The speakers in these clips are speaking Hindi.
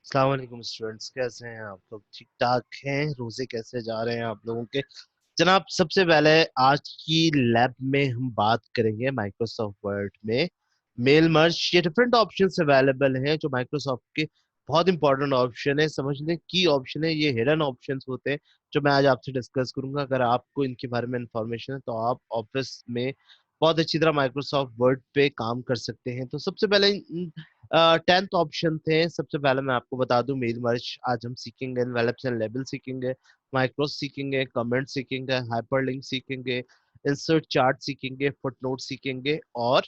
अस्सलाम वालेकुम स्टूडेंट्स, कैसे हैं आप लोग? ठीक ठाक हैं? रोजे कैसे जा रहे हैं आप लोगों के? जनाब, सबसे पहले आज की लैब में हम बात करेंगे माइक्रोसॉफ्ट वर्ड में मेल मर्ज। ये डिफरेंट ऑप्शंस अवेलेबल हैं जो माइक्रोसॉफ्ट के बहुत इंपॉर्टेंट ऑप्शन है, समझ लें की ऑप्शन है। ये हिडन ऑप्शंस होते हैं जो मैं आज आपसे डिस्कस करूंगा। अगर आपको इनके बारे में इंफॉर्मेशन है तो आप ऑफिस में बहुत अच्छी तरह माइक्रोसॉफ्ट वर्ड पे काम कर सकते हैं। तो सबसे पहले 10th ऑप्शन थे। सबसे पहले मैं आपको बता दूं मेल मर्ज आज हम सीखेंगे, एनवेलप्स एंड लेबल सीखेंगे, माइक्रोस सीखेंगे, कमेंट सीखेंगे, हाइपरलिंक सीखेंगे, इंसर्ट चार्ट सीखेंगे, फुटनोट सीखेंगे और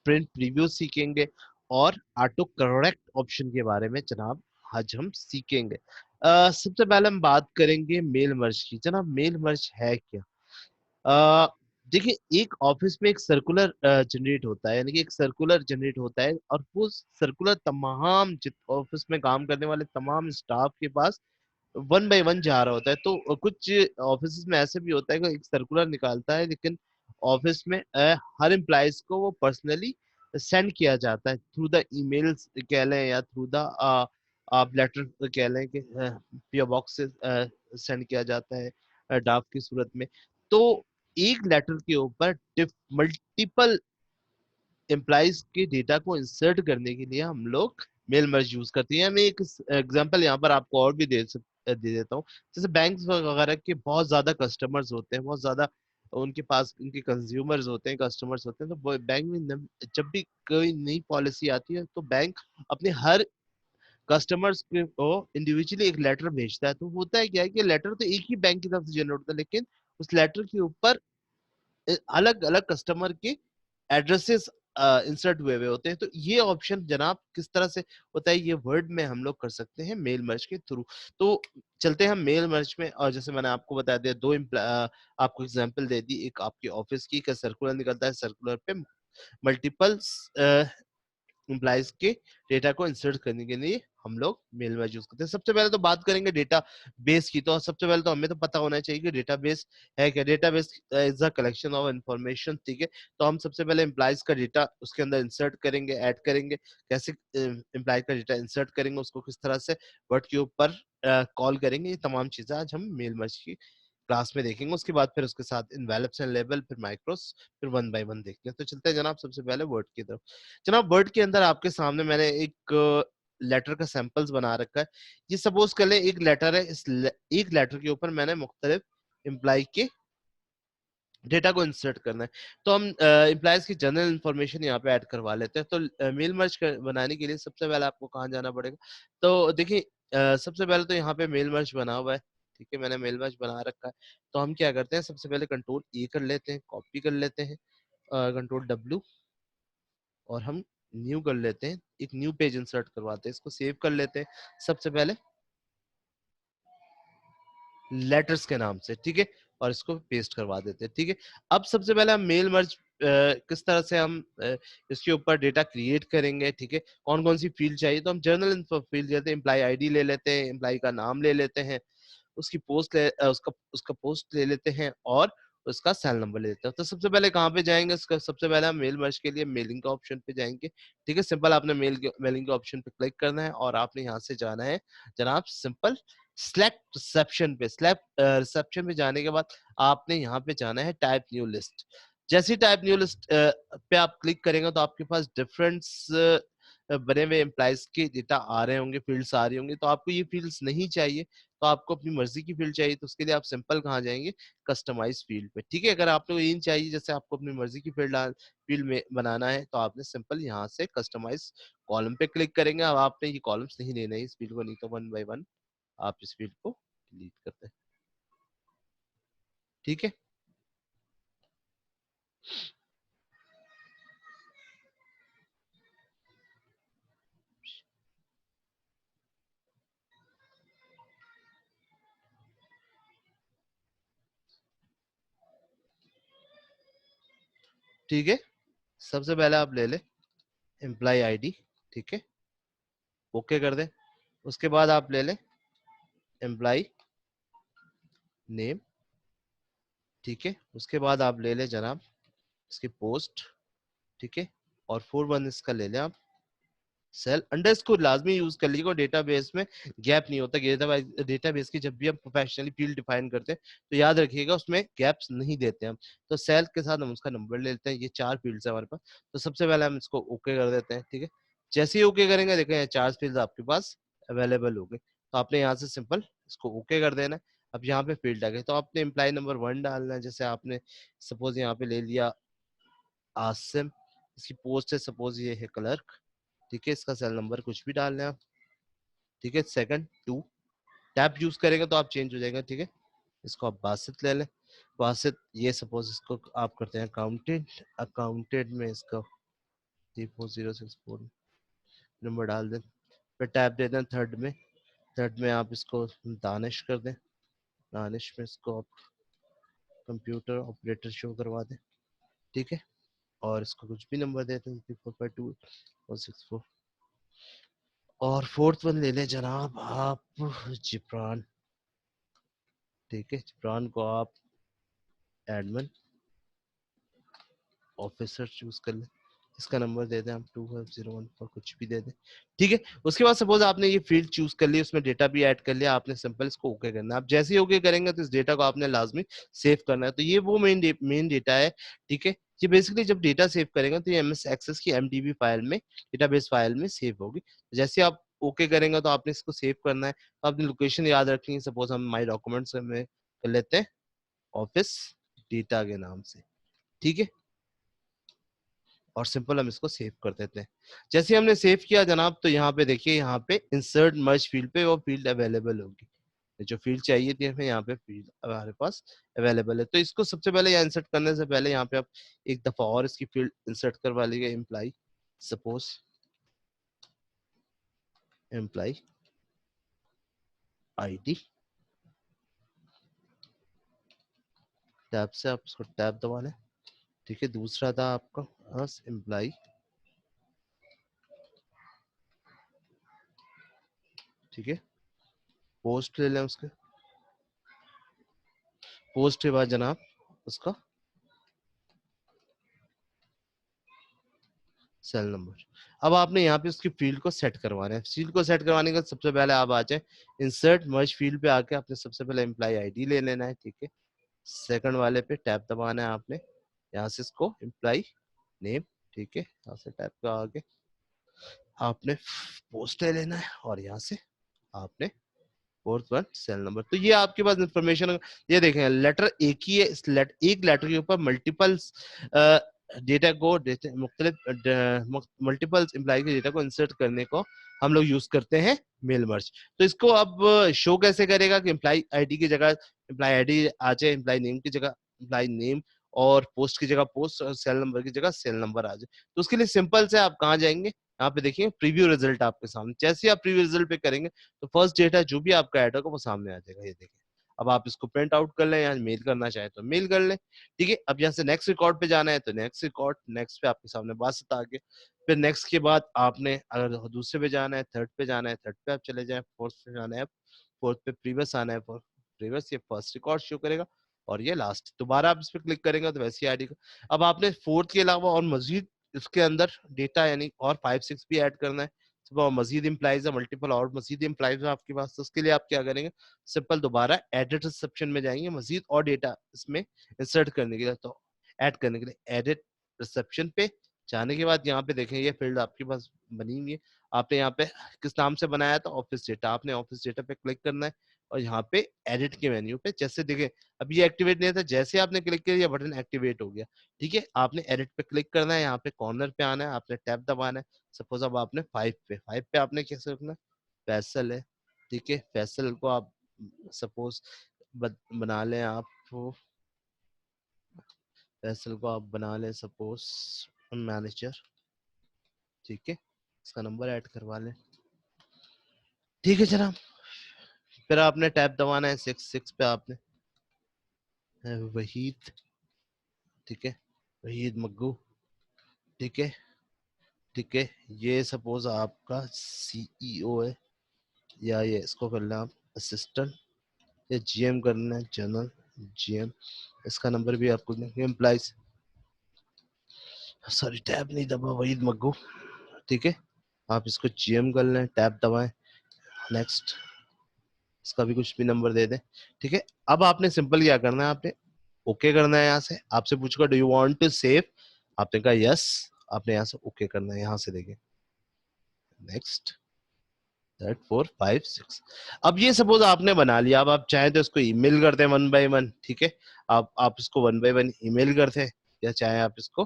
प्रिंट प्रीव्यू सीखेंगे और ऑटो करेक्ट ऑप्शन के बारे में जनाब आज हम सीखेंगे। सबसे पहले हम बात करेंगे मेल मर्ज की। जनाब, मेल मर्ज है क्या? अ, देखिए, एक ऑफिस में एक सर्कुलर जनरेट होता है, यानी कि एक सर्कुलर जनरेट होता है और वो सर्कुलर तमाम जित ऑफिस में काम करने वाले तमाम स्टाफ के पास वन बाय वन जा रहा होता है। तो कुछ ऑफिस में ऐसे भी होता है कि एक सर्कुलर निकालता है, लेकिन ऑफिस में हर एम्प्लॉयज को वो पर्सनली सेंड किया जाता है थ्रू द ईमेल्स कह लें या थ्रू द आप लेटर कह लें कि पीओ बॉक्स से सेंड किया जाता है ड्राफ्ट की सूरत में। तो एक लेटर के ऊपर मल्टीपल एम्प्लॉइज के डेटा को इंसर्ट करने के लिए हम लोग मेल मर्ज यूज करते हैं। मैं एक एग्जांपल यहाँ पर आपको और भी दे देता हूँ। जैसे बैंक वगैरह के बहुत ज्यादा कस्टमर्स होते हैं, बहुत ज्यादा उनके पास उनके कंज्यूमर्स होते हैं, कस्टमर्स होते हैं। तो बैंक में जब भी कोई नई पॉलिसी आती है तो बैंक अपने हर कस्टमर्स को इंडिविजुअली एक लेटर भेजता है। तो होता है क्या है कि लेटर तो एक ही बैंक की तरफ से जनरेट होता है, लेकिन उस लेटर के ऊपर अलग अलग कस्टमर के एड्रेसेस इंसर्ट हुए हुए होते हैं। तो ये ऑप्शन जनाब किस तरह से होता है, ये वर्ड में हम लोग कर सकते हैं मेल मर्ज के थ्रू। तो चलते हैं हम मेल मर्ज में। और जैसे मैंने आपको बता दिया, आपको एग्जांपल दे दी, एक आपकी ऑफिस की का सर्कुलर निकलता है, सर्कुलर पे मल्टीपल एम्प्लॉइज के डेटा को इंसर्ट करने के लिए हम लोग मेल मैच यूज करते हैं। सबसे पहले तो बात करेंगे डेटा बेस की। तो सबसे पहले तो हमें तो पता होना चाहिए कि डेटा बेस है क्या। Data base is a collection of information, ठीक है। तो हम सबसे पहले एम्प्लॉइज का डेटा उसके अंदर इंसर्ट करेंगे, ऐड करेंगे। कैसे एम्प्लॉय का डेटा इंसर्ट करेंगे, उसको किस तरह से वर्ड के ऊपर कॉल करेंगे, ये तमाम चीजें आज हम मेल मर्ज की क्लास में देखेंगे। उसके बाद फिर उसके साथ इनवेलप्स एंड लेबल, फिर माइक्रोस, फिर वन बाय वन देखते हैं। तो चलते हैं जनाब सबसे पहले वर्ड की तरफ। जनाब, वर्ड के अंदर आपके सामने मैंने एक लेटर का सैंपल्स बना रखा है। ये सपोज कर ले एक लेटर है, एक लेटर के ऊपर मैंने मुख्तलिफ एम्प्लॉय के डेटा को इंसर्ट करना है। तो हम एम्प्लॉयज की जनरल इंफॉर्मेशन यहाँ पे ऐड करवा लेते हैं। तो मेल मर्ज बनाने के लिए सबसे पहले आपको कहाँ जाना पड़ेगा? तो देखिए, सबसे पहले तो यहाँ पे मेल मर्ज बना हुआ है, ठीक है। मैंने मेल मर्ज बना रखा है। तो हम क्या करते हैं, सबसे पहले कंट्रोल ए कर लेते हैं, कॉपी कर लेते हैं, कंट्रोल डब्ल्यू, और हम न्यू कर लेते हैं, एक न्यू पेज इंसर्ट करवाते हैं, इसको सेव कर लेते हैं सबसे पहले लेटर्स के नाम से, ठीक है। और इसको पेस्ट करवा देते हैं, ठीक है। अब सबसे पहले हम मेल मर्ज किस तरह से हम इसके ऊपर डेटा क्रिएट करेंगे, ठीक है। कौन कौन सी फील्ड चाहिए, तो हम जर्नल इन्फो फील्ड लेते हैं, एम्प्लॉय आईडी ले लेते हैं, एम्प्लॉय का नाम ले लेते हैं, उसकी उसका उसका पोस्ट ले लेते हैं और उसका सेल नंबर ले लेते हैं। तो सबसे पहले कहाँ पे जाएंगे, उसका सबसे पहले हम मेल मर्ज के लिए मेलिंग का ऑप्शन पे जाएंगे, ठीक है। सिंपल आपने मेलिंग के ऑप्शन पे क्लिक करना है और आपने यहाँ से जाना है जनाब सिंपल सिलेक्ट रिसेप्शन पे। सिलेक्ट रिसेप्शन पे जाने के बाद आपने यहाँ पे जाना है टाइप न्यू लिस्ट। जैसे टाइप न्यू लिस्ट पे आप क्लिक करेंगे तो आपके पास डिफरेंट बने हुए एम्प्लॉयज के डेटा आ रहे होंगे, फील्ड्स आ रही होंगी। तो आपको ये फील्ड्स नहीं चाहिए, तो आपको अपनी मर्जी की फील्ड चाहिए, तो उसके लिए आप सिंपल कहाँ जाएंगे, कस्टमाइज फील्ड पे, ठीक है। अगर आपको ये चाहिए जैसे आपको अपनी मर्जी की फील्ड में बनाना है, तो आपने सिंपल यहाँ से कस्टमाइज कॉलम पे क्लिक करेंगे। अब आपने ये कॉलम्स नहीं लेना है इस फील्ड को, नहीं तो वन बाय वन आप इस फील्ड को डिलीट करते हैं, ठीक है। ठीक है, सबसे पहले आप ले ले एम्प्लॉय आईडी, ठीक है, ओके कर दे। उसके बाद आप ले ले एम्प्लॉय नेम, ठीक है। उसके बाद आप ले ले जनाब इसकी पोस्ट, ठीक है। और 4 1 इसका ले लें आप सेल अंडरस्कोर लाजमी यूज कर लीजिएगा, डेटाबेस में गैप नहीं होता। डेटाबेस की जब भी हम प्रोफेशनली फील्ड डिफाइन करते हैं तो याद रखिएगा उसमें गैप्स नहीं देते हम। तो सेल के साथ हम उसका नंबर ले लेते हैं। ये 4 फील्ड्स है हमारे पास। तो सबसे पहले हम इसको ओके कर देते हैं, ठीक है। जैसे ही ओके करेंगे देखें 4 फील्ड्स आपके पास अवेलेबल हो गए। तो आपने यहाँ से सिंपल इसको ओके कर देना है। अब यहाँ पे फील्ड आ गए तो आपने एम्प्लॉय नंबर 1 डालना है। जैसे आपने सपोज यहाँ पे ले लिया आसिम, इसकी पोस्ट है सपोज ये है क्लर्क, ठीक है। इसका सेल नंबर कुछ भी डाल लें आप, ठीक है। सेकंड 2 टैब यूज करेंगे तो आप चेंज हो जाएगा, ठीक है। इसको आप बासित ले लें। बासित ये सपोज इसको आप करते हैं अकाउंटेंट, अकाउंटेंट में इसका 34064 नंबर डाल दें। फिर टैब दे दें थर्ड में। थर्ड में आप इसको दानिश कर दें। दानिश में इसको आप कंप्यूटर ऑपरेटर शो करवा दें, ठीक है। और इसको कुछ भी नंबर देते हैं 3452164। और फोर्थ वन ले लें जनाब आप जिब्रान, ठीक है। जिब्रान को आप एडमिन ऑफिसर चूज कर लें। इसका नंबर दे दें आप 2501 पर कुछ भी दे दें, ठीक है। उसके बाद सपोज आपने ये फील्ड चूज कर ली, उसमें डेटा भी ऐड कर लिया आपने, सिंपल इसको ओके करना है। आप जैसे ही ओके करेंगे तो इस डेटा को आपने लाजमी सेव करना है। तो ये वो मेन डेटा है, ठीक है। ये बेसिकली जब डेटा सेव करेंगे तो ये एमएस एक्सेस की एमडीबी फाइल में, डेटाबेस फाइल में सेव होगी। जैसे आप ओके करेंगे तो आपने इसको सेव करना है। तो अपनी लोकेशन याद रखनी है। सपोज हम माई डॉक्यूमेंट्स में कर लेते हैं ऑफिस डेटा के नाम से, ठीक है। और सिंपल हम इसको सेव कर देते हैं। जैसे हमने सेव किया जनाब तो यहाँ पे देखिए, यहाँ पे इंसर्ट मर्ज फील्ड पे वो फील्ड अवेलेबल होगी। जो फील्ड चाहिए थी हमें यहाँ पे फील्ड हमारे पास अवेलेबल है। तो इसको सबसे पहले यहाँ इंसर्ट करने से पहले यहाँ पे आप एक दफा और इसकी फील्ड इंसर्ट करवा लीजिए। Employee suppose employee ID, tab से आप उसको टैब दबा लें, ठीक है। दूसरा था आपका एम्प्लाई, ठीक है। पोस्ट ले लें उसके, पोस्ट के बाद जनाब उसका सेल नंबर। अब आपने यहाँ पे उसकी फील्ड को सेट करवाना है। फील्ड को सेट करवाने का सबसे पहले आप आ जाए इंसर्ट मर्ज फील्ड पे आके आपने सबसे पहले एम्प्लॉय आईडी ले लेना है, ठीक है। सेकंड वाले पे टैब दबाना है आपने, यहाँ से इसको एम्प्लॉय नेम, ठीक है। यहाँ से टैब का आगे आपने पोस्ट ले लेना है और यहाँ से आपने फोर्थ वन सेल नंबर। तो ये आपके पास इंफॉर्मेशन, ये देखें लेटर एक ही है। इस एक लेटर के ऊपर मल्टीपल डेटा को मुख्तलिफ मल्टीपल एम्प्लॉय के डेटा को इंसर्ट करने को हम लोग यूज करते हैं मेल मर्ज। तो इसको अब शो कैसे करेगा कि एम्प्लॉय आईडी की जगह एम्प्लॉय आईडी आ जाए, एम्प्लॉय नेम की जगह एम्प्लॉय नेम, और पोस्ट की जगह पोस्ट, और सेल नंबर की जगह सेल नंबर आ जाए। तो उसके लिए सिंपल से आप कहाँ जाएंगे, यहाँ पे देखिए प्रीव्यू रिजल्ट आपके सामने। जैसे ही आप प्रीव्यू रिजल्ट पे करेंगे तो फर्स्ट डेटा जो भी आपका ऐड होगा वो सामने आ जाएगा, ये देखिए। अब आप इसको प्रिंट आउट कर लें या मेल करना चाहे तो मेल कर लें, ठीक है। अब यहाँ से नेक्स्ट रिकॉर्ड पे जाना है तो नेक्स्ट रिकॉर्ड, नेक्स्ट पे आपके सामने बात आ गई। फिर नेक्स्ट के बाद आपने अगर दूसरे पे जाना है, थर्ड पे जाना है, थर्ड पे आप चले जाए, फोर्थ पे जाना है, फोर्थ पे प्रीवियस आना है, प्रीवियस ये फर्स्ट रिकॉर्ड शो करेगा। और ये लास्ट, दोबारा आप इस पर क्लिक करेंगे तो वैसी आईडी का। अब आपने फोर्थ के अलावा और मजीद इसके अंदर डेटा यानी और 5-6 भी ऐड करना है। तो मजीद इम्प्लाइज है, मल्टीपल और मजीद इम्प्लाइज है आपके पास। तो उसके लिए आप क्या करेंगे, सिंपल दोबारा एडिट रिसेप्शन में जाएंगे मजीद और डेटा इसमें इंसर्ट करने के लिए। तो ऐड करने के लिए एडिट रिसेप्शन पे जाने के बाद यहाँ पे देखें ये फील्ड आपके पास बनी हुई है। आपने यहाँ पे किस नाम से बनाया था, ऑफिस डेटा, आपने ऑफिस डेटा पे क्लिक करना है और यहाँ पे एडिट के मेन्यू पे जैसे देखें अब ये एक्टिवेट नहीं था, जैसे आपने क्लिक किया ये बटन एक्टिवेट हो गया, ठीक है। आपने एडिट पे क्लिक करना है, यहाँ पे कॉर्नर पे आना है, आपने टैब दबाना है। सपोज अब आपने 5 पे आपने कैसे रखना है, फैसल है, ठीक है। फैसल को आप सपोज बना लें आप, फैसल को आप बना लें सपोज मैनेजर, ठीक है। इसका नंबर ऐड करवा लें, ठीक है जनाब। फिर आपने टैब दबाना है 6 पे आपने वहीद, ठीक है, वहीद मग्गू, ठीक है, ठीक है। ये सपोज आपका सीईओ है, या ये इसको कर लें आप असिस्टेंट, या जीएम करना है जनरल जीएम। इसका नंबर भी आपको एम्प्लॉइज, सॉरी टैब नहीं दबा, वहीद मग्गू, ठीक है। आप इसको जीएम कर लें, टैब दबाएं, नेक्स्ट, इसका भी कुछ भी नंबर दे दें। ठीक है, अब आपने सिंपल क्या करना है, आपने ओके करना है। यहाँ से आपसे पूछेगा do you want to save, आपने कहा यस, आपने यहाँ से ओके करना है। यहाँ से देखें, नेक्स्ट, दैट 4 5 6। अब ये सपोज आपने बना लिया, अब आप चाहें तो इसको ईमेल करते हैं वन बाय वन। ठीक है, आप इसको वन बाय वन ईमेल करते हैं, या चाहे आप इसको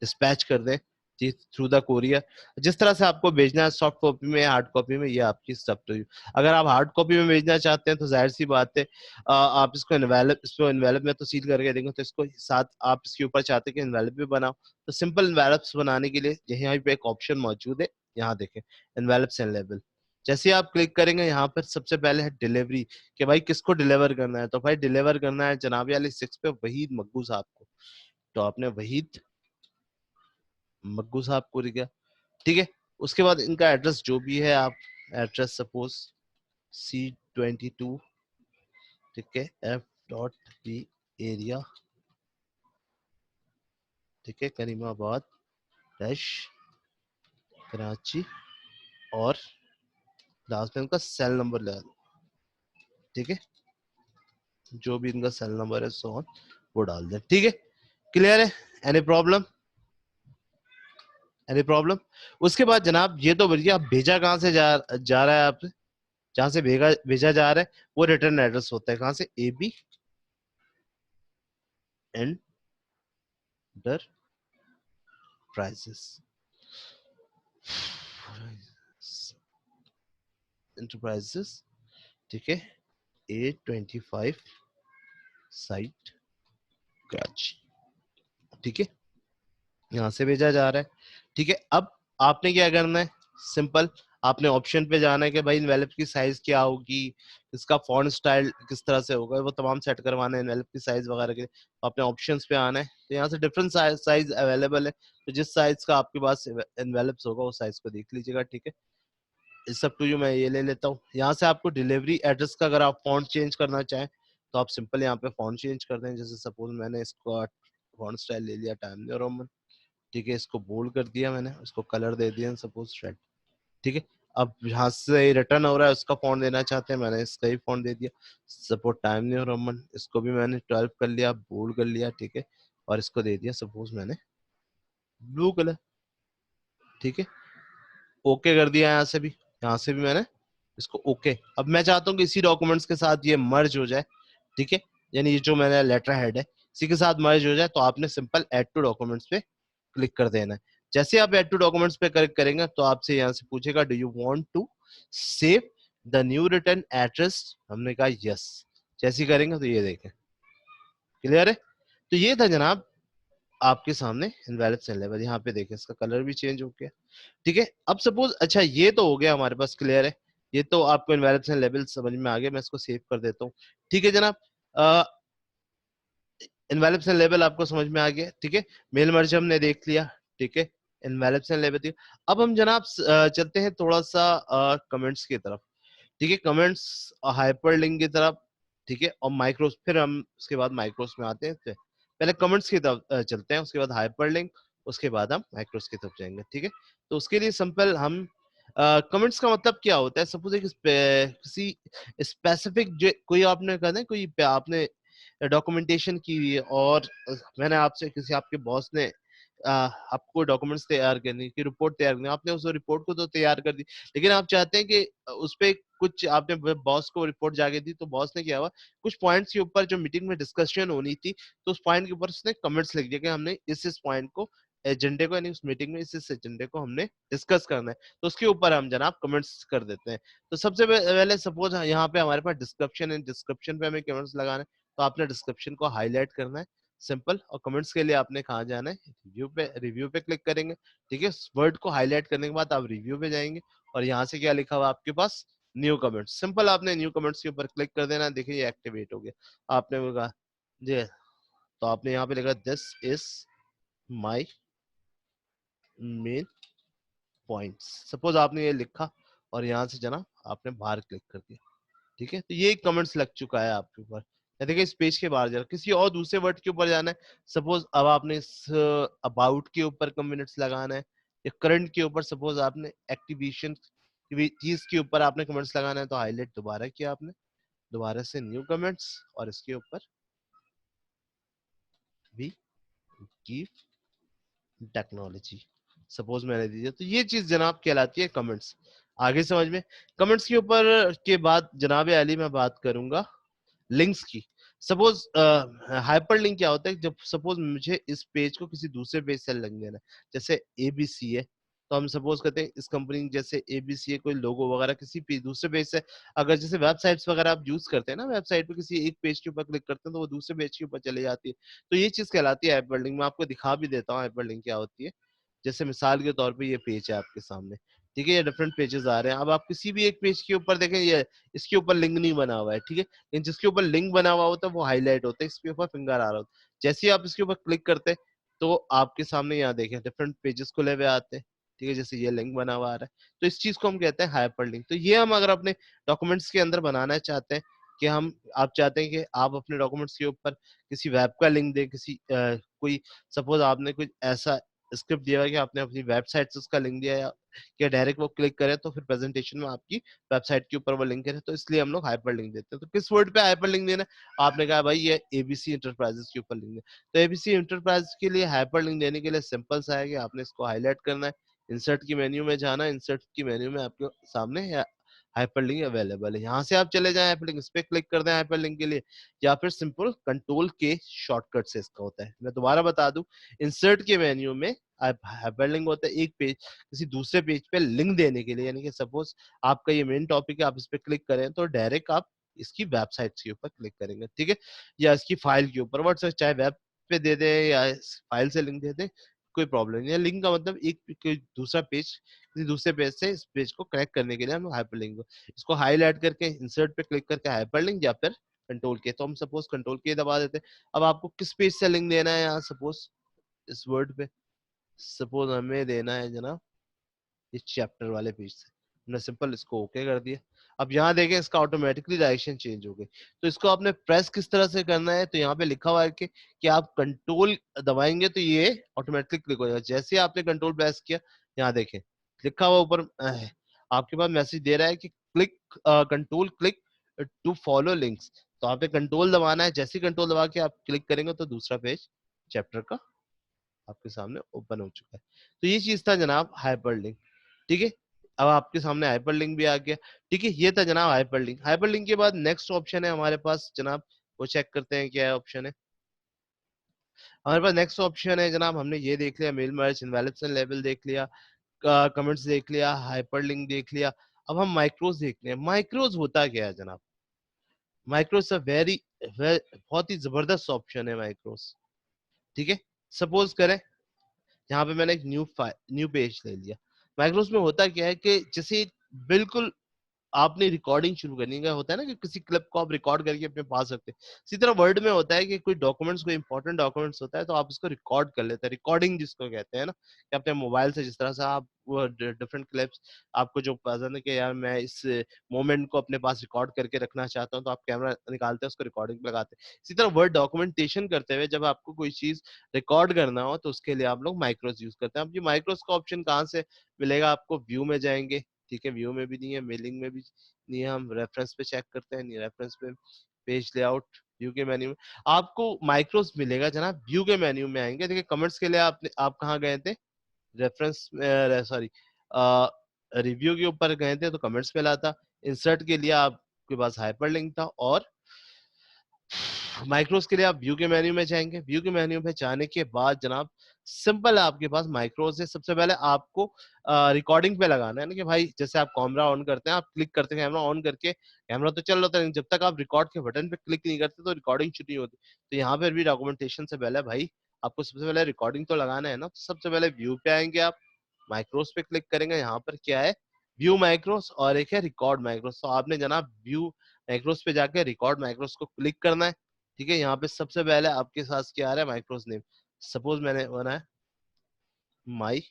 डिस्पैच कर दें थ्रू द कोरियर, जिस तरह से आपको भेजना है, सॉफ्ट कॉपी में, हार्ड कॉपी में, ये आपकी सब टू यू। अगर आप हार्ड कॉपी में भेजना चाहते हैं तो जाहिर सी बात है, आप इसको इन्वेलप में तो सील करके देंगे, तो इसको साथ आप इसके ऊपर चाहते हैं कि इन्वेलप भी बनाओ, तो सिंपल इन्वेलप्स बनाने के लिए यहाँ पे एक ऑप्शन मौजूद है, यहाँ देखें, इन्वेलप्स एंड लेबल। जैसे आप क्लिक करेंगे, यहाँ पर सबसे पहले है डिलीवरी, कि भाई किसको डिलीवर करना है, तो भाई डिलीवर करना है जनाब वाली 6 पे वहीद मग्गू साहब को, तो आपने वहीद मग्गू साहब को लिखा। ठीक है, उसके बाद इनका एड्रेस जो भी है, आप एड्रेस सपोज C22, ठीक है, F.B एरिया, ठीक है, करीमाबाद डैश कराची, और लास्ट में इनका सेल नंबर ले, ठीक है, जो भी इनका सेल नंबर है सो ऑन वो डाल दें। ठीक है, क्लियर है? Any problem? Any problem? उसके बाद जनाब ये तो बढ़िया, भेजा कहाँ से जा रहा है आपसे, जहां से भेजा जा रहा है वो रिटर्न एड्रेस होता है, कहां से, AB एंटरप्राइजेस, एंटरप्राइजेस, ठीक है, A25 साइट कराची, ठीक है, यहाँ से भेजा जा रहा है। ठीक है, अब आपने क्या करना है, सिंपल आपने ऑप्शन पे जाना है कि भाई एनवेलप की साइज क्या होगी, इसका फॉन्ट स्टाइल किस तरह से होगा, वो तमाम सेट करवाना है, एनवेलप की साइज वगैरह के, तो आपने ऑप्शंस पे आना है, तो यहाँ से डिफरेंट साइज अवेलेबल है, तो जिस साइज का आपके पास एनवेलप्स होगा उस साइज को देख लीजिएगा। ठीक है, इस सब टू यू मैं ये ले लेता हूँ। यहाँ से आपको डिलीवरी एड्रेस का अगर आप फॉन्ट चेंज करना चाहें तो आप सिंपल यहाँ पे फॉन्ट चेंज कर दें, जैसे सपोज मैंने इसको फॉन्ट स्टाइल ले लिया टाइम न्यू रोमन, ठीक है, इसको बोल्ड कर दिया मैंने, उसको कलर दे दिया सपोज रेड। ठीक है, अब यहाँ से रिटर्न हो रहा है उसका फॉन्ट देना चाहते हैं, मैंने इसका ही फॉन्ट दे दिया, सपोज टाइम न्यू रोमन, इसको भी मैंने 12 कर लिया, बोल्ड कर लिया, ठीक है, और इसको दे दिया सपोज मैंने ब्लू कलर। ठीक है, ओके कर दिया, यहाँ से भी मैंने इसको ओके। अब मैं चाहता हूँ कि इसी डॉक्यूमेंट्स के साथ ये मर्ज हो जाए, ठीक है, यानी ये जो मेरा लेटर हेड है इसी के साथ मर्ज हो जाए, तो आपने सिंपल ऐड टू डॉक्यूमेंट्स पे क्लिक कर देना है। जैसे आप ऐड टू डॉक्यूमेंट्स पे क्लिक करेंगे तो आपसे यहाँ से पूछेगा do you want to save the new return address, हमने कहा यस, जैसे ही करेंगे तो ये देखें, क्लियर है? तो ये था जनाब आपके सामने इनवैलिड सेल लेवल, यहाँ पे देखें इसका कलर भी चेंज हो गया। ठीक है, अब सपोज, अच्छा ये तो हो गया हमारे पास, क्लियर है, ये तो आपको इनवैलिड सेल लेवल समझ में आ गया, मैं इसको सेव कर देता हूँ। ठीक है जनाब, इनवैलिड सेल लेवल आपको समझ में आ गया, ठीक है, मेल मर्ज हमने देख लिया, ठीक है, इनवैलिड सेल लेवल। अब हम जनाब चलते हैं थोड़ा सा कमेंट्स की तरफ, ठीक है, कमेंट्स हाइपरलिंक की तरफ, ठीक है, और माइक्रोस, फिर हम उसके बाद माइक्रोस में आते हैं, फिर पहले कमेंट्स की तरफ चलते हैं, उसके बाद हाइपरलिंक, उसके बाद हम माइक्रोस की तरफ जाएंगे। ठीक है, तो उसके लिए सिंपल हम कमेंट्स का मतलब क्या होता है, सपोज एक किसी स्पेसिफिक जो कोई आपने कहना है, कोई आपने डॉक्यूमेंटेशन की हुई है, और मैंने आपसे किसी आपके बॉस ने आपको डॉक्यूमेंट्स तैयार करनी की, रिपोर्ट तैयार करनी, आपने उस रिपोर्ट को तो तैयार कर दी, लेकिन आप चाहते हैं कि उस पे कुछ आपने बॉस को रिपोर्ट जाके दी, तो बॉस ने क्या हुआ, कुछ पॉइंट्स के ऊपर जो मीटिंग में डिस्कशन होनी थी, तो उस पॉइंट के ऊपर उसने कमेंट्स लिख दिया कि हमने इस पॉइंट को, एजेंडे को, यानी उस मीटिंग में इस एजेंडे को हमने डिस्कस करना है, तो उसके ऊपर हम जनाब कमेंट्स कर देते हैं। तो सबसे पहले सपोज यहाँ पे हमारे पास डिस्क्रिप्शन है, डिस्क्रिप्शन पे हमें कमेंट्स लगाना है, तो आपने डिस्क्रिप्शन को हाईलाइट करना है सिंपल, और कमेंट्स के लिए आपने कहाँ जाना है, रिव्यू पे क्लिक करेंगे। ठीक है, वर्ड को हाईलाइट करने के बाद आप रिव्यू पे जाएंगे, और यहाँ से क्या लिखा हुआ आपके पास, न्यू कमेंट्स, सिंपल आपने न्यू कमेंट्स के ऊपर क्लिक कर देना, देखिए ये एक्टिवेट हो गया, आपने वो कहा जी, तो आपने यहाँ पे लिखा this is my main points, suppose आपने ये लिखा, और यहाँ से जना आपने बाहर क्लिक कर दिया। ठीक है, तो ये कमेंट्स लग चुका है आपके ऊपर। देखिए इस पेज के बाहर जाना, किसी और दूसरे वर्ड के ऊपर जाना है, सपोज अब आपने इस अबाउट के ऊपर कमेंट्स लगाना है, या करंट के ऊपर सपोज आपने एक्टिवेशन चीज के ऊपर आपने कमेंट्स लगाना है तो हाईलाइट दोबारा किया आपने, दोबारा से न्यू कमेंट्स, और इसके ऊपर भी गिव टेक्नोलॉजी सपोज मैंने दी है, तो ये चीज जनाब कहलाती है कमेंट्स। आगे समझ में। कमेंट्स के ऊपर के बाद जनाब अली मैं बात करूंगा लिंक्स की। सपोज हाइपर लिंक क्या होता है, जब सपोज मुझे इस पेज को किसी दूसरे पेज से लिंक देना है, जैसे एबीसी है, तो हम सपोज करते हैं इस कंपनी जैसे एबीसी है, कोई लोगो वगैरह किसी पेज दूसरे पेज से, अगर जैसे वेबसाइट्स वगैरह आप यूज करते हैं ना, वेबसाइट पे किसी एक पेज के ऊपर क्लिक करते हैं तो वो दूसरे पेज के ऊपर चले जाती है, तो ये चीज कहलाती है हाइपर लिंक। मैं आपको दिखा भी देता हूँ हाइपर लिंक क्या होती है। जैसे मिसाल के तौर पे ये पेज है आपके सामने, ठीक है, ये डिफरेंट पेजेस आ रहे हैं, अब आप किसी भी एक पेज के ऊपर देखें, ये इसके ऊपर लिंक नहीं बना हुआ है, ठीक है, लेकिन जिसके ऊपर लिंक बना हुआ होता है वो हाईलाइट होता है, इसके ऊपर फिंगर आ रहा होता है, जैसे ही आप इसके ऊपर क्लिक करते हैं तो आपके सामने यहाँ देखें डिफरेंट पेजेस खुले हुए आते हैं, ठीक है, जैसे ये लिंक बना हुआ आ रहा है, तो इस चीज को हम कहते हैं हाइपर लिंक। तो ये हम अगर अपने डॉक्यूमेंट्स के अंदर बनाना चाहते हैं कि हम, आप चाहते हैं कि आप अपने डॉक्यूमेंट्स के ऊपर किसी वेब का लिंक दें, किसी कोई सपोज आपने कुछ ऐसा स्क्रिप्ट दिया है कि आपने अपनी वेबसाइट से उसका लिंक दिया है, या डायरेक्ट वो क्लिक करे तो फिर प्रेजेंटेशन में आपकी वेबसाइट के ऊपर वो लिंक है, तो इसलिए हम लोग हाइपर लिंक देते हैं। तो किस वर्ड पे हाइपर लिंक देना है, आपने कहा भाई ये एबीसी इंटरप्राइजेस के ऊपर लिंक है, तो एबीसी इंटरप्राइज के लिए हाइपर लिंक देने के लिए सिंपल सा है कि आपने इसको हाईलाइट करना है, इंसर्ट की मेन्यू में जाना है, इंसर्ट की मेन्यू में आपके सामने हाइपर लिंक अवेलेबल है, यहाँ से आप चले जाएं हाइपर लिंक, इस पे क्लिक कर दें हाइपर लिंक के लिए, या फिर सिंपल कंट्रोल के शॉर्टकट से इसका होता है। मैं दोबारा बता दूं, इंसर्ट के मेन्यू में हाइपरलिंक होता है एक पेज किसी दूसरे पेज पे लिंक देने के लिए, यानी कि सपोज आपका ये मेन टॉपिक है, आप इस पे क्लिक करें तो डायरेक्ट आप इसकी वेबसाइट के ऊपर क्लिक करेंगे, ठीक है, या इसकी फाइल के ऊपर, व्हाट्सएप चाहे वेब पे दे दें या फाइल से लिंक दे दें, कोई प्रॉब्लम नहीं है। लिंक का मतलब एक कोई दूसरा पेज किसी दूसरे पेज से इस पेज को कनेक्ट करने के लिए हम हाइपरलिंक, इसको हाईलाइट करके इंसर्ट पे क्लिक करके हाइपरलिंक, या फिर कंट्रोल के, तो हम सपोज कंट्रोल के दबा देते हैं। अब आपको किस पेज से लिंक देना है, यहाँ सपोज इस वर्ड पे सपोज हमें देना है जनाब इस चैप्टर वाले पेज से, हमने सिंपल इसको ओके कर दिया। अब यहाँ देखें इसका ऑटोमेटिकली डायरेक्शन चेंज हो गई, तो इसको आपने प्रेस किस तरह से करना है, तो यहाँ पे लिखा हुआ है कि आप कंट्रोल दबाएंगे तो ये ऑटोमेटिकली क्लिक हो जाएगा, जैसे ही आपने कंट्रोल प्रेस किया यहाँ देखें लिखा हुआ ऊपर आपके पास मैसेज दे रहा है कि click control click to follow links, तो आपने कंट्रोल दबाना है, जैसे ही कंट्रोल दबा के आप क्लिक करेंगे तो दूसरा पेज चैप्टर का आपके सामने ओपन हो चुका है। तो ये चीज था जनाब हाइपरलिंक, ठीक है, अब आपके सामने हाइपरलिंक भी आ गया, ठीक है, ये था जनाब हाइपरलिंक। हाइपरलिंक के बाद नेक्स्ट ऑप्शन है हमारे पास जनाब, वो चेक करते हैं क्या ऑप्शन है हमारे पास। नेक्स्ट ऑप्शन है जनाब, हमने ये देख लिया मेल मर्ज इनवैलिड लेवल देख लिया, कमेंट्स देख लिया, हाइपरलिंक देख लिया, अब हम माइक्रोज देखते हैं। माइक्रोज होता क्या है जनाब, माइक्रोज वेरी बहुत ही जबरदस्त ऑप्शन है माइक्रोज, ठीक है, सपोज करें यहाँ पे मैंने एक न्यू पेज ले लिया। माइक्रोस में होता क्या है कि जैसे बिल्कुल आपने रिकॉर्डिंग शुरू करनी है, होता है ना कि किसी क्लिप को आप रिकॉर्ड करके अपने पास रखते हैं, इसी तरह वर्ड में होता है कि कोई डॉक्यूमेंट्स कोई इंपॉर्टेंट डॉक्यूमेंट्स होता है तो आप उसको रिकॉर्ड कर लेते हैं, रिकॉर्डिंग जिसको कहते हैं ना, कि अपने मोबाइल से जिस तरह से आप वो डिफरेंट क्लिप्स आपको जो पसंद है कि यार मैं इस मोमेंट को अपने पास रिकॉर्ड करके रखना चाहता हूँ, तो आप कैमरा निकालते हैं उसको रिकॉर्डिंग पे लगाते हैं, इसी तरह वर्ड डॉक्यूमेंटेशन करते हुए जब आपको कोई चीज रिकॉर्ड करना हो तो उसके लिए आप लोग माइक्रोस यूज करते हैं। अब ये माइक्रोस का ऑप्शन कहाँ से मिलेगा आपको, व्यू में जाएंगे, ठीक है, व्यू में भी नहीं है, मेलिंग में भी नहीं है, हम रेफरेंस पे चेक करते हैं, नहीं रेफरेंस पे, पेज लेआउट व्यू के मेन्यू में आपको माइक्रोस मिलेगा जनाब, व्यू के मेन्यू में आएंगे। देखिए कमेंट्स के लिए आप कहाँ गए थे, रेफरेंस सॉरी रिव्यू के ऊपर गए थे तो कमेंट्स पे लाता, इंसर्ट के लिए आपके पास हाइपरलिंक था, और माइक्रोस के लिए आप व्यू के मेन्यू में जाएंगे, व्यू के मेन्यू में जाने के बाद जनाब सिंपल है आपके पास माइक्रोस है। सबसे पहले आपको रिकॉर्डिंग पे लगाना है ना, कि भाई जैसे आप कैमरा ऑन करते हैं, आप क्लिक करते हैं कैमरा ऑन करके, कैमरा तो चल रहा था, जब तक आप रिकॉर्ड के बटन पे क्लिक नहीं करते तो रिकॉर्डिंग शुरू नहीं होती। तो यहाँ पर भी डॉक्यूमेंटेशन से पहले भाई आपको सबसे पहले रिकॉर्डिंग तो लगाना है ना, तो सबसे पहले व्यू पे आएंगे, आप माइक्रोस पे क्लिक करेंगे, यहाँ पर क्या है व्यू माइक्रोस और एक है रिकॉर्ड माइक्रोस, तो आपने जनाब व्यू माइक्रोस पे जाके रिकॉर्ड माइक्रोस को क्लिक करना है, ठीक है। यहाँ पे सबसे पहले आपके साथ क्या आ रहा है, माइक्रोस नेम, सपोज मैंने बनाया माई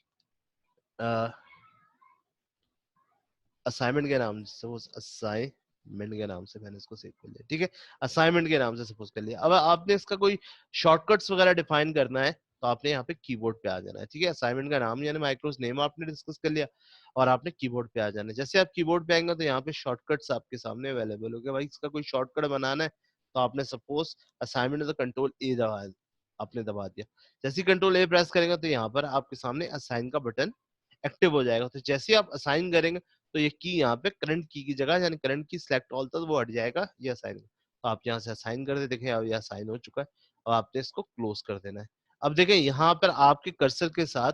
असाइनमेंट के नाम से, सपोज असाइनमेंट के नाम से मैंने इसको सेव कर लिया, ठीक है, असाइनमेंट के नाम से सपोज कर लिया। अब आपने इसका कोई शॉर्टकट्स वगैरह डिफाइन करना है तो आपने यहाँ पे कीबोर्ड पे आ जाना है। ठीक है, असाइनमेंट का नाम यानी माइक्रोस नेम आपने डिस्कस कर लिया और आपने कीबोर्ड पे आ जाना है। जैसे आप कीबोर्ड पे आएंगे तो यहाँ पे शॉर्टकट्स आपके सामने अवेलेबल हो गए। भाई इसका कोई शॉर्टकट बनाना है तो आपने सपोज असाइनमेंट तो कंट्रोल ए दबा, आपने दबा दिया। जैसे ही कंट्रोल ए प्रेस करेंगे तो यहाँ पर आपके सामने असाइन का बटन एक्टिव हो जाएगा। तो जैसे ही आप असाइन करेंगे तो ये की यहाँ पे करंट की जगह यानी करंट की सिलेक्ट ऑल था तो वो हट जाएगा, ये असाइन। तो आप यहाँ से असाइन कर दे, देखें अब ये असाइन हो चुका है और आपने इसको क्लोज कर देना है। अब देखें यहाँ पर आपके कर्सर के साथ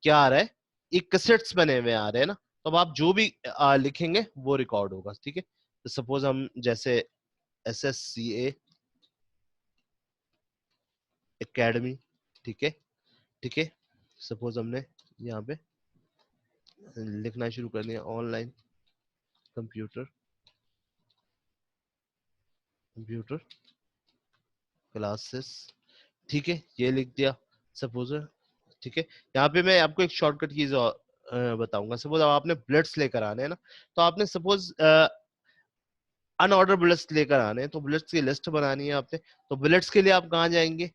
क्या आ रहा है, एक कैसेट्स बने हुए आ रहे हैं ना, तो अब आप जो भी लिखेंगे वो रिकॉर्ड होगा। ठीक है, तो सपोज हम जैसे SSCA एकेडमी, ठीक है, ठीक है, सपोज हमने यहाँ पे लिखना शुरू कर दिया ऑनलाइन कंप्यूटर कंप्यूटर क्लासेस, ठीक है, ये लिख दिया सपोज। ठीक है, यहाँ पे मैं आपको एक शॉर्टकट कीज बताऊंगा। सपोज अब आपने बुलेट्स लेकर आने हैं ना, तो आपने सपोज अनऑर्डर बुलेट्स लेकर आने हैं, तो बुलेट्स की लिस्ट बनानी है आपने। तो बुलेट्स के लिए आप कहाँ जाएंगे,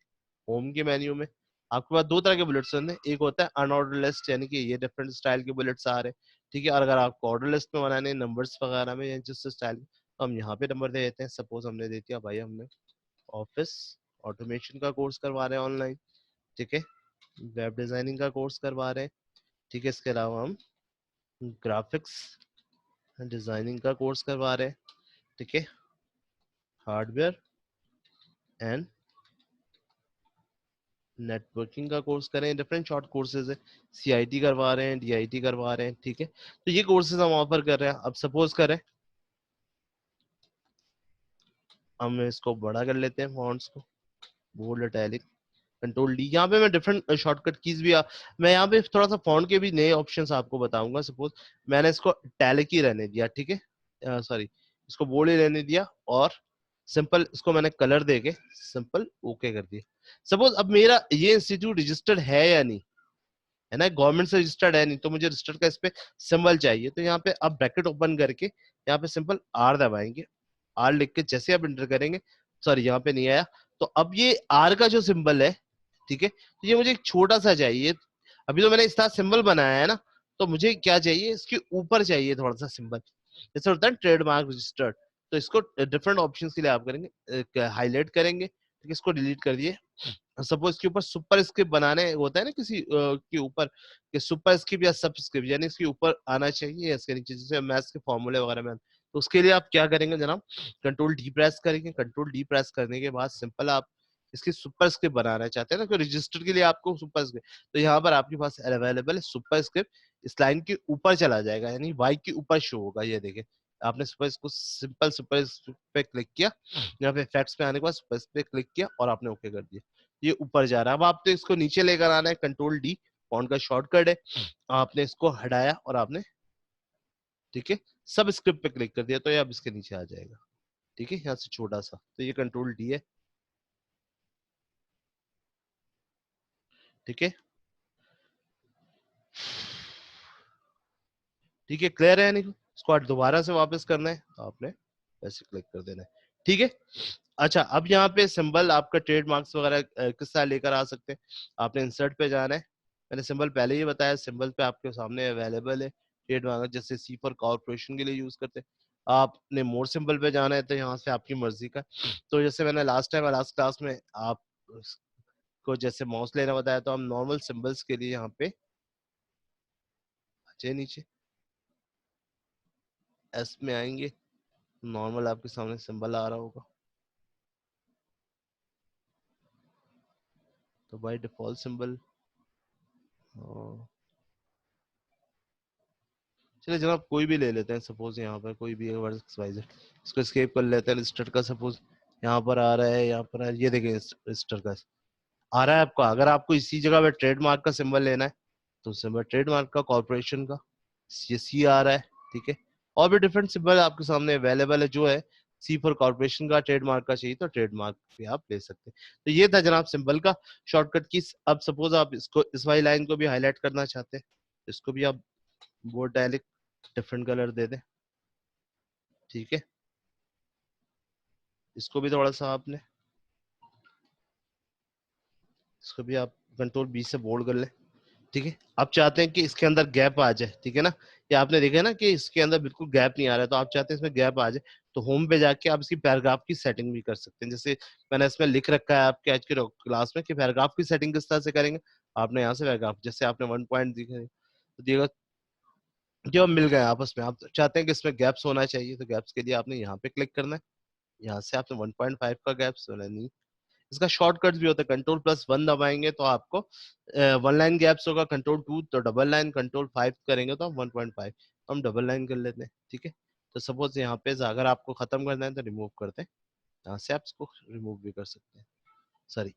होम के मेन्यू में। आपके पास दो तरह के बुलेट्स होते हैं, एक होता है अनऑर्डर लिस्ट यानी कि ये डिफरेंट स्टाइल के बुलेट्स आ रहे हैं। ठीक है, और अगर आपको ऑर्डर लिस्ट में बनाने हैं नंबर्स वगैरह में या जिस स्टाइल, तो हम यहाँ पे नंबर दे देते हैं। सपोज हमने दे दिया भाई हमने ऑफिस ऑटोमेशन का कोर्स करवा रहे हैं ऑनलाइन, ठीक है, वेब डिजाइनिंग का कोर्स करवा रहे हैं, ठीक है, इसके अलावा हम ग्राफिक्स डिजाइनिंग का कोर्स करवा रहे हैं, ठीक है, हार्डवेयर एंड नेटवर्किंग का कोर्स करें, डिफरेंट शॉर्ट कोर्सेज है, CIT करवा रहे हैं, DIT करवा रहे हैं। ठीक है, तो ये कोर्सेज हम ऑफर कर रहे हैं। अब सपोज करें हम इसको बड़ा कर लेते हैं, फॉन्ट्स को बोल्ड इटैलिक कंट्रोल D। यहाँ पे मैं डिफरेंट शॉर्टकट कीज भी मैं यहाँ पे थोड़ा सा फॉन्ट के भी नए ऑप्शंस आपको बताऊंगा। सपोज मैंने इसको इटैलिक ही रहने दिया, ठीक है, सॉरी इसको बोल्ड ही रहने दिया और सिंपल इसको मैंने कलर देके सिंपल ओके कर दिया। सपोज अब मेरा ये इंस्टीट्यूट रजिस्टर्ड है या नहीं है ना, गवर्नमेंट से रजिस्टर्ड है नहीं, तो मुझे रजिस्टर्ड का इस पे सिंबल चाहिए। तो यहाँ पे आप ब्रैकेट ओपन करके यहाँ पे सिंपल R दबाएंगे, R लिख के जैसे आप इंटर करेंगे, सॉरी यहाँ पे नहीं आया, तो अब ये R का जो सिंबल है, ठीक है, तो ये मुझे एक छोटा सा चाहिए। अभी तो मैंने इस तरह सिंबल बनाया है ना, तो मुझे क्या चाहिए, इसके ऊपर चाहिए थोड़ा सा सिंबल, जैसे होता है ट्रेडमार्क रजिस्टर्ड। तो इसको डिफरेंट ऑप्शन के लिए आप करेंगे, हाईलाइट करेंगे, ठीक है, इसको डिलीट कर दिए। सपोज इसके ऊपर सुपर स्क्रिप्ट बनाने होता है ना किसी के ऊपर, कि सुपर स्क्रिप्ट या सब स्क्रिप्ट यानी इसके ऊपर आना चाहिए या इसके नीचे, जैसे मैथ्स के फॉर्मूले वगैरह में। तो उसके लिए आप क्या करेंगे जनाब, कंट्रोल डी प्रेस करेंगे। कंट्रोल डी प्रेस करने के बाद सिंपल आप इसकी सुपर स्क्रिप्ट बनाना चाहते हैं ना, कि रजिस्टर के लिए आपको सुपर स्क्रिप्ट, तो यहाँ पर आपके पास अवेलेबल है सुपर स्क्रिप्ट। इस लाइन के ऊपर चला जाएगा यानी वाई के ऊपर शो होगा, ये देखें आपने सुपर इसको सिंपल सुपर पे क्लिक किया, यहाँ पे इफेक्ट्स पे आने के बाद सुपर पे क्लिक किया और आपने ओके कर दिया, ये ऊपर जा रहा है। अब आपने इसको नीचे लेकर आना है, कंट्रोल D फॉन्ट का शॉर्टकट है, आपने इसको हटाया और आपने, ठीक है, सब स्क्रिप्ट पे क्लिक कर दिया, तो ये अब इसके नीचे आ जाएगा। ठीक है, यहाँ से छोटा सा, तो ये कंट्रोल D है, ठीक है, ठीक है, क्लियर है नहीं, इसको दोबारा से वापस करना है तो आपने ऐसे क्लिक कर देना है। ठीक है, अच्छा अब यहाँ पे सिंबल आपका ट्रेडमार्क्स वगैरह किस तरह लेकर आ सकते हैं, आपने इंसर्ट पे जाना है। मैंने सिंबल पहले ही बताया, सिंबल पे आपके सामने अवेलेबल है ट्रेडमार्क, जैसे C फॉर कॉर्पोरेशन के लिए यूज करते हैं। आपने मोर सिंबल पे जाना है तो यहाँ से आपकी मर्जी का, तो जैसे मैंने लास्ट टाइम लास्ट क्लास में आपको जैसे माउस लेना बताया, तो हम नॉर्मल सिंबल्स के लिए यहाँ पे अच्छे नीचे S में आएंगे, नॉर्मल आपके सामने सिंबल आ रहा होगा, तो बाय डिफॉल्ट सिंबल। चलिए जनाब कोई भी ले लेते हैं, सपोज यहाँ पर कोई भी XYZ, इसको स्केप कर लेते हैं। रजिस्टर का सपोज यहाँ पर आ रहा है, यहाँ पर ये देखें रजिस्टर का आ रहा है आपका। अगर आपको इसी जगह पे ट्रेडमार्क का सिंबल लेना है तो सिंबल ट्रेडमार्क का, कॉर्पोरेशन का ये C आ रहा है, ठीक है, और भी डिफरेंट सिंबल आपके सामने अवेलेबल है। जो है C फॉर कॉर्पोरेशन का, ट्रेडमार्क का चाहिए तो ट्रेडमार्क पे आप ले सकते हैं। तो ये था जनाब सिंबल का शॉर्टकट की। अब सपोज आप इसको इस वाली लाइन को भी हाईलाइट करना चाहते हैं, इसको भी आप बोल्ड डायलिक डिफरेंट कलर दे दें, ठीक है, इसको भी थोड़ा सा आपने, इसको भी आप कंट्रोल बी से बोल्ड कर ले। ठीक है, आप चाहते हैं कि इसके अंदर गैप आ जाए, ठीक है ना, ये आपने देखा है ना कि इसके अंदर बिल्कुल गैप नहीं आ रहा है, तो आप चाहते हैं इसमें गैप आ जाए, तो होम पे जाके आप इसकी पैराग्राफ की सेटिंग भी कर सकते हैं। जैसे मैंने इसमें लिख रखा है आपके आज के क्लास में कि पैराग्राफ की सेटिंग किस तरह से करेंगे। आपने यहाँ से पैराग्राफ, जैसे आपने 1 पॉइंट दिखे तो दिएगा, जो मिल गए आपस में, आप चाहते हैं कि इसमें गैप्स होना चाहिए, तो गैप्स के लिए आपने यहाँ पे क्लिक करना है। यहाँ से आपने 1.5 का गैप्स होना नहीं। इसका शॉर्टकट भी होता है, कंट्रोल+1 दबाएंगे तो आपको 1 लाइन गैप्स होगा, कंट्रोल 2 तो डबल लाइन, कंट्रोल 5 करेंगे तो हम 1.5, तो हम डबल लाइन कर लेते हैं। ठीक है, तो सपोज यहाँ पे अगर आपको खत्म करना है तो रिमूव करते हैं, यहाँ से आप इसको रिमूव भी कर सकते हैं। सॉरी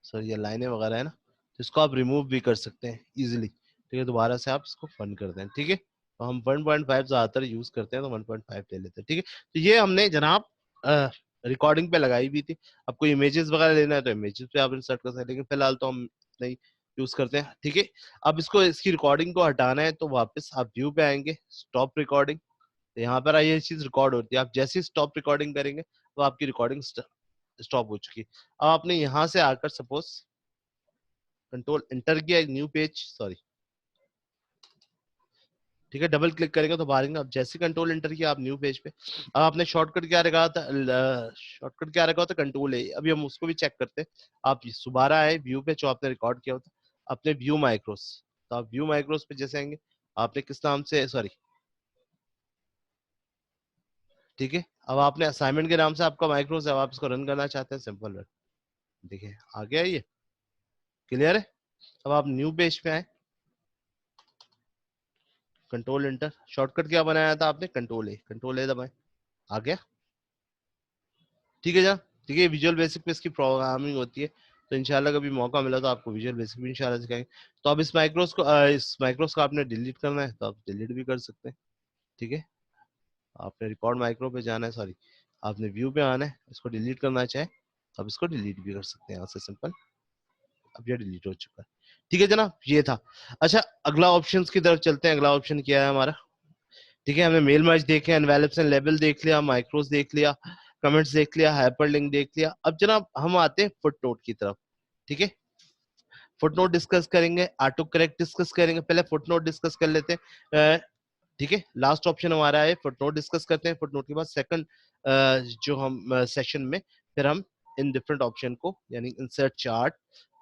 सर, ये लाइनें वगैरह है ना, तो इसको आप रिमूव भी कर सकते हैं इजीली। ठीक है, दोबारा से आप इसको फन कर दें। ठीक है, तो हम 1.5 ज्यादातर यूज करते हैं, तो 1.5 ले लेते हैं। ठीक है, तो ये हमने जनाब रिकॉर्डिंग पे लगाई हुई थी। आपको इमेजेस वगैरह लेना है तो इमेजेस पे आप इंसर्ट कर सकते हैं, लेकिन फिलहाल तो हम नहीं यूज करते हैं। ठीक है, अब इसको, इसकी रिकॉर्डिंग को हटाना है तो वापस आप व्यू पे आएंगे, स्टॉप रिकॉर्डिंग, तो यहाँ पर ये चीज रिकॉर्ड होती है। आप जैसे ही स्टॉप रिकॉर्डिंग करेंगे तो आपकी रिकॉर्डिंग स्टॉप हो चुकी है। अब आपने यहाँ से आकर सपोज कंट्रोल एंटर किया, एक न्यू पेज, सॉरी, ठीक है, डबल क्लिक करेंगे तो बाहर, अब जैसे कंट्रोल एंटर किया आप न्यू पेज पे। अब आपने शॉर्टकट क्या रखा था, शॉर्टकट क्या रखा होता, कंट्रोल है। अभी हम उसको भी चेक करते हैं। आप दोबारा आए व्यू पे, जो आपने रिकॉर्ड किया होता, अपने व्यू माइक्रोस, तो आप व्यू माइक्रोस पे जैसे आएंगे, आपने किस नाम से, सॉरी, ठीक है, अब आपने असाइनमेंट के नाम से आपका माइक्रोस है, अब आप इसको रन करना चाहते हैं, सिंपल रन। देखिए आ गया, ये क्लियर है। अब आप न्यू पेज पे आए, कंट्रोल एंटर, शॉर्टकट क्या बनाया था आपने, कंट्रोल ए दबाए, आ गया। ठीक है जा, ठीक है, विजुअल बेसिक पे इसकी प्रोग्रामिंग होती है, तो इंशाल्लाह कभी मौका मिला तो आपको विजुअल बेसिक भी इंशाल्लाह सिखाएंगे। तो अब इस माइक्रोस को आपने डिलीट करना है तो आप डिलीट भी कर सकते हैं। ठीक है, आपने रिकॉर्ड माइक्रो पे जाना है, सॉरी, आपने व्यू पे आना है, इसको डिलीट करना चाहे तो आप इसको डिलीट भी कर सकते हैं यहाँ से, सिंपल। अब ये डिलीट हो चुका है। ठीक है जनाब, ये था। अच्छा, अगला ऑप्शन की तरफ चलते हैं। अगला ऑप्शन क्या है हमारा, ठीक है, हमने मेल मैच देखे, एनवेलप्स एंड लेबल देख लिया, माइक्रोस देख लिया, कमेंट्स देख लिया, हाइपरलिंक देख लिया। अब जनाब हम आते हैं फुट नोट की तरफ। ठीक है, फुट नोट डिस्कस करेंगे, ऑटो करेक्ट डिस्कस करेंगे, पहले फुट नोट डिस्कस कर लेते हैं। ठीक है, लास्ट ऑप्शन हमारा है फुट नोट डिस्कस करते हैं। फुट नोट के बाद सेकंड जो हम सेशन में फिर हम इन डिफरेंट ऑप्शन को, यानी insert chart,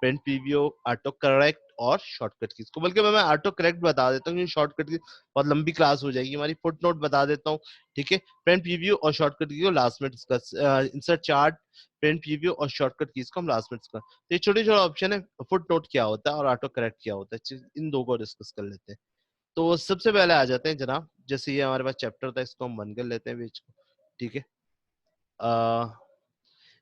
print preview, auto correct और शॉर्टकट कीज को, बल्कि मैं ऑटो करेक्ट बता देता हूँ, शॉर्टकट की बहुत लंबी क्लास हो जाएगी हमारी। फुट नोट बता देता हूँ, ठीक है, प्रिंट प्रीव्यू और शॉर्टकट की को लास्ट में discuss, insert chart, print preview और शॉर्टकट कीज को हम लास्ट में डिस्कस। तो ये छोटे छोटे ऑप्शन है, फुट नोट क्या होता है और ऑटो करेक्ट क्या होता है, इन दो को डिस्कस कर लेते हैं। तो सबसे पहले आ जाते हैं जनाब, जैसे ये हमारे पास चैप्टर था, इसको हम बंद कर लेते हैं पेज को। ठीक है,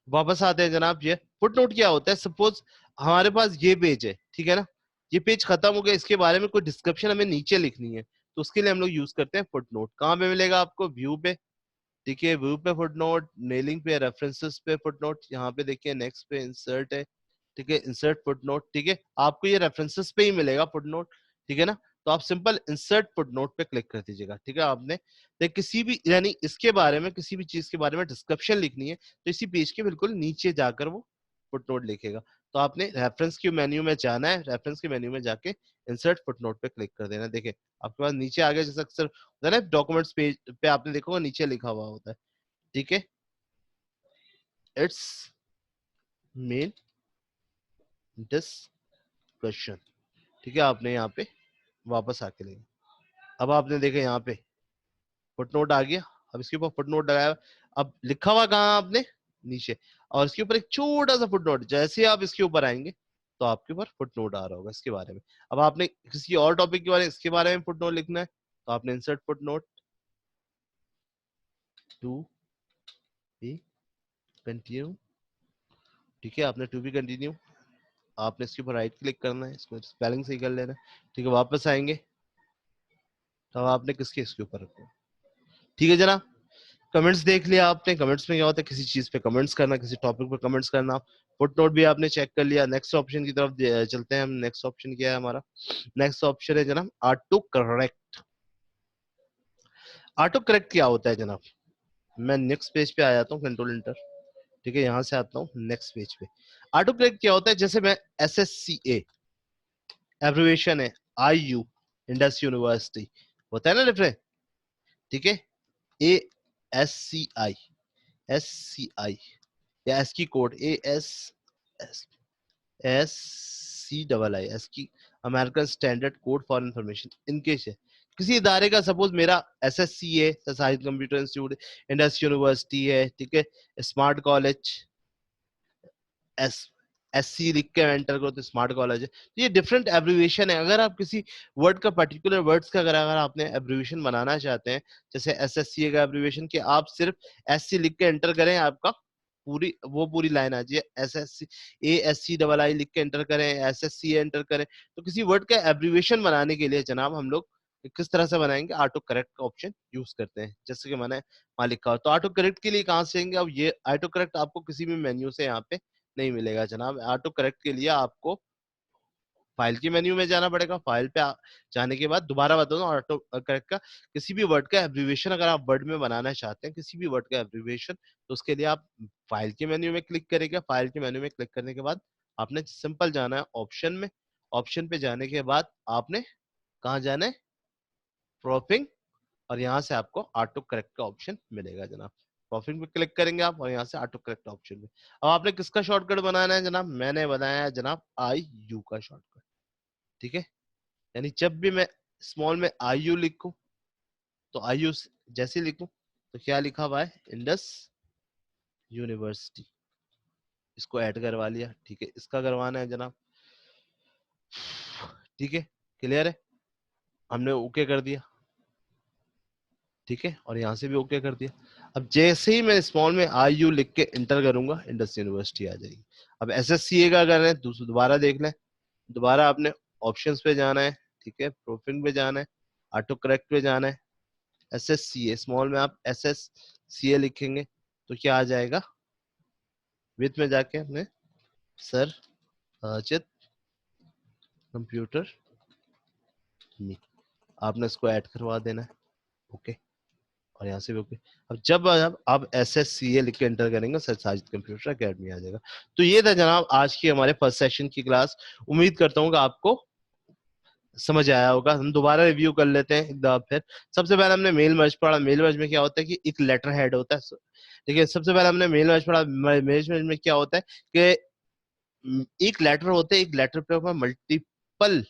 वापस आते हैं जनाब। ये फुट नोट क्या होता है, सपोज हमारे पास ये पेज है, ठीक है ना, ये पेज खत्म हो गया, इसके बारे में कोई डिस्क्रिप्शन हमें नीचे लिखनी है, तो उसके लिए हम लोग यूज करते हैं फुट नोट। कहाँ पे मिलेगा आपको, व्यू पे, ठीक है, व्यू पे फुट नोट, मेलिंग पे, रेफरेंसेस पे फुट नोट, यहाँ पे देखिए नेक्स्ट पे इंसर्ट है, ठीक है, इंसर्ट फुट नोट। ठीक है, आपको ये रेफरेंसेस पे ही मिलेगा फुट नोट, ठीक है ना, तो आप सिंपल इंसर्ट फुट नोट पे क्लिक कर दीजिएगा। ठीक है, आपने किसी भी, यानी इसके बारे में, किसी भी चीज के बारे में डिस्क्रिप्शन लिखनी है तो इसी पेज के बिल्कुल नीचे जाकर वो फुट नोट लिखेगा। तो आपने रेफरेंस के मेन्यू में जाना है, रेफरेंस के मेन्यू में जाके इंसर्ट फुट नोट पे क्लिक कर देना। देखिए आपके पास नीचे आ गया, जैसे अक्सर होता है ना डॉक्यूमेंट्स पेज पे, आपने देखा होगा नीचे लिखा हुआ होता है, ठीक है, इट्स मेन डिस्कशन। ठीक है, आपने यहाँ पे वापस आके लेंगे। अब आपने देखा यहाँ पे फुटनोट आ गया, अब इसके ऊपर फुटनोट लगाया, अब लिखा हुआ कहाँ आपने, नीचे, और इसके ऊपर एक छोटा सा फुटनोट, जैसे आप इसके ऊपर आएंगे तो आपके ऊपर फुटनोट आ रहा होगा इसके बारे में। अब आपने किसी और टॉपिक के बारे में, इसके बारे में फुटनोट लिखना है, तो आपने insert footnote to be continue, ठीक है, आपने टू बी कंटिन्यू, आपने इसके ऊपर राइट क्लिक करना है, इसको स्पेलिंग सही कर लेना है, ठीक है, वापस आएंगे तो आपने किसके, इसके ऊपर रखो। ठीक है जनाब, कमेंट्स देख लिया आपने, कमेंट्स में क्या होता है, किसी चीज पे कमेंट्स करना, किसी टॉपिक पे कमेंट्स करना। फुट नोट भी आपने चेक कर लिया। नेक्स्ट ऑप्शन की तरफ चलते हैं हम। नेक्स्ट ऑप्शन क्या है हमारा, नेक्स्ट ऑप्शन है जनाब ऑटो करेक्ट। ऑटो करेक्ट क्या होता है जनाब, मैं नेक्स्ट पेज पे आ जाता हूँ, कंट्रोल एंटर, ठीक है, यहां से आता हूँ नेक्स्ट पेज पे। ऑटो करेक्ट क्या होता है, जैसे मैं SSCA एब्रिविएशन है, IU इंडस यूनिवर्सिटी होता है ना डिफरेंट, ठीक है, ASCI SCI या एस की कोड ASCII एस की American standard code for information, इनके से किसी इदारे का, सपोज मेरा SSCA science computer institute Indus university है, ठीक है, स्मार्ट कॉलेज एस SC लिख के एंटर करो तो स्मार्ट कॉलेज है। ये डिफरेंट एब्रिविएशन है। अगर आप किसी वर्ड का पर्टिकुलर वर्ड्स का अगर आपने एब्रिविएशन बनाना चाहते हैं, जैसे SSCA का एब्रिविएशन कि आप सिर्फ SC लिख के एंटर करें, आपका पूरी लाइन आ जाए, SSC ASCII लिख के एंटर करें, SSC एंटर करें, तो किसी वर्ड का एब्रिविएशन बनाने के लिए जनाब हम लोग किस तरह से बनाएंगे, ऑटो करेक्ट का ऑप्शन यूज करते हैं। जैसे कि मैंने वहां लिखा हो, तो ऑटो करेक्ट के लिए कहां से आएंगे, अब ये ऑटो करेक्ट आपको किसी भी मेन्यू से यहाँ पे नहीं मिलेगा जनाब। ऑटो करेक्ट के लिए आपको फाइल के मेन्यू में जाना पड़ेगा। फाइल पे जाने के बाद दोबारा बता दूं, ऑटो करेक्ट का किसी भी वर्ड का एब्रिविएशन अगर आप वर्ड में बनाना चाहते हैं, किसी भी वर्ड का एब्रिविएशन, तो उसके लिए आप फाइल के मेन्यू में क्लिक करेंगे। फाइल के मेन्यू में क्लिक करने के बाद आपने सिंपल जाना है ऑप्शन में। ऑप्शन पे जाने के बाद आपने कहाँ जाना है, प्रॉपिंग, और यहाँ से आपको ऑटो करेक्ट का ऑप्शन मिलेगा जनाब। प्रॉपिंग पे क्लिक करेंगे आप और यहाँ से ऑटो करेक्ट ऑप्शन में। अब आपने किसका शॉर्टकट बनाना है जनाब, मैंने बनाया है जनाब IU का शॉर्टकट, ठीक है। यानी जब भी मैं स्मॉल में IU लिखूं, तो IU जैसे लिखूं तो क्या लिखा हुआ है, इंडस यूनिवर्सिटी, इसको ऐड करवा लिया, ठीक है। इसका करवाना है जनाब, ठीक है, क्लियर है, हमने ओके कर दिया, ठीक है, और यहाँ से भी ओके कर दिया। अब जैसे ही मैं स्मॉल में IU लिख के इंटर करूंगा, इंडस यूनिवर्सिटी आ जाएगी। अब SSCA का कर रहे हैं, दोबारा देख लें, दोबारा आपने ऑप्शंस पे जाना है, ठीक है, प्रोफिंग पे जाना है, ऑटो करेक्ट पे जाना है, SSCA स्मॉल में आप SSCA लिखेंगे तो क्या आ जाएगा, विथ में जाके अपने सर अजित कंप्यूटर में आपने इसको ऐड करवा देना है, ओके, और यहाँ से भी ओके। अब जब आप SSCA लिख के एंटर करेंगे, सर साजिद कंप्यूटर अकेडमी आ जाएगा। तो ये था जनाब आज की हमारे फर्स्ट सेशन की क्लास। उम्मीद करता हूँ कि आपको समझ आया होगा। हम दोबारा रिव्यू कर लेते हैं एक दफा फिर। सबसे पहले हमने मेल मर्ज पढ़ा। मेल मर्ज में क्या होता है कि एक लेटर हेड होता है, ठीक है। सबसे पहले हमने मेल मर्ज पढ़ा। मेल मर्ज में क्या होता है कि एक लेटर होते हैं, एक लेटर पे मल्टीपल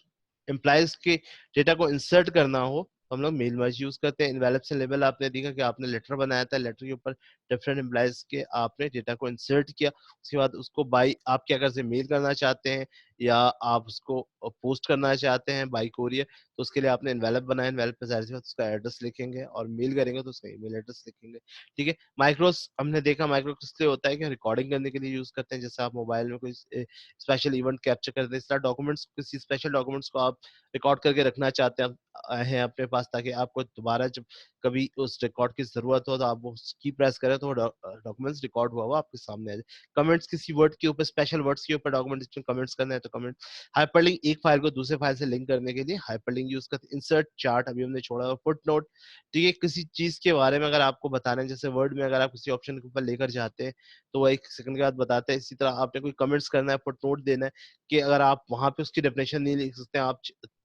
एम्प्लॉयज के डेटा को इंसर्ट करना हो तो हम लोग मेल मर्ज यूज करते हैं। इनवैल्यूब से लेबल आपने देखा कि आपने लेटर बनाया था, लेटर के ऊपर डिफरेंट एम्प्लॉयज के आपने डेटा को इंसर्ट किया। उसके बाद उसको बाई आप क्या कर सकते, मेल करना चाहते हैं या आप उसको पोस्ट करना चाहते हैं बाई कोरियर, तो उसके लिए आपने इन्वेलप बनाया। इन्वेलप पे जाहिर सी बात उसका एड्रेस लिखेंगे और मेल करेंगे तो उसका ईमेल एड्रेस लिखेंगे, ठीक है। माइक्रोस हमने देखा, माइक्रो किस लिए होता है कि रिकॉर्डिंग करने के लिए यूज करते हैं। जैसे आप मोबाइल में कोई स्पेशल इवेंट कैप्चर करते हैं, इस तरह डॉक्यूमेंट्स, किसी स्पेशल डॉक्यूमेंट्स को आप रिकॉर्ड करके रखना चाहते हैं अपने पास, ताकि आपको दोबारा जब कभी उस रिकॉर्ड की जरूरत हो तो आप वो की प्रेस करें तो डॉक्यूमेंट्स रिकॉर्ड हुआ आपके सामने आ जाए। कमेंट्स किसी वर्ड के ऊपर, स्पेशल वर्ड्स के ऊपर डॉक्यूमेंट में कमेंट्स करना है तो कमेंट। हाइपरलिंक एक फाइल को दूसरे फाइल से लिंक करने के लिए हाइपरलिंक यूज करते हैं। इंसर्ट चार्ट अभी हमने छोड़ा। फुट नोट, ठीक है, किसी चीज के बारे में अगर आपको बताना है, जैसे वर्ड में अगर आप किसी ऑप्शन के ऊपर लेकर जाते हैं तो वो 1 सेकंड के बाद बताते हैं। इसी तरह आपने कोई कमेंट्स करना है, फुट नोट देना है कि अगर आप वहां पे उसकी डेफिनेशन नहीं लिख सकते आप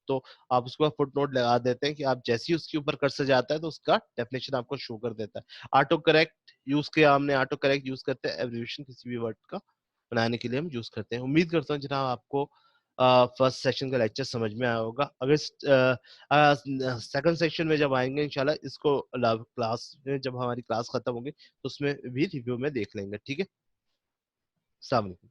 तो आप उसको फुट नोट लगा देते हैं कि आप जैसे ही उसके ऊपर कर्सर जाता है तो उसका डेफिनेशन आपको शो कर देता है। ऑटो करेक्ट यूज किया हमने, ऑटो करेक्ट यूज करते हैं एब्रिविएशन किसी भी वर्ड का बनाने के लिए हम यूज करते हैं। उम्मीद करता हूँ जनाब आपको फर्स्ट सेशन का लेक्चर समझ में आया होगा। अगर सेकंड सेशन में जब आएंगे इंशाल्लाह, इसको क्लास में जब हमारी क्लास खत्म होगी तो उसमें भी रिव्यू में देख लेंगे, ठीक है। अस्सलाम वालेकुम।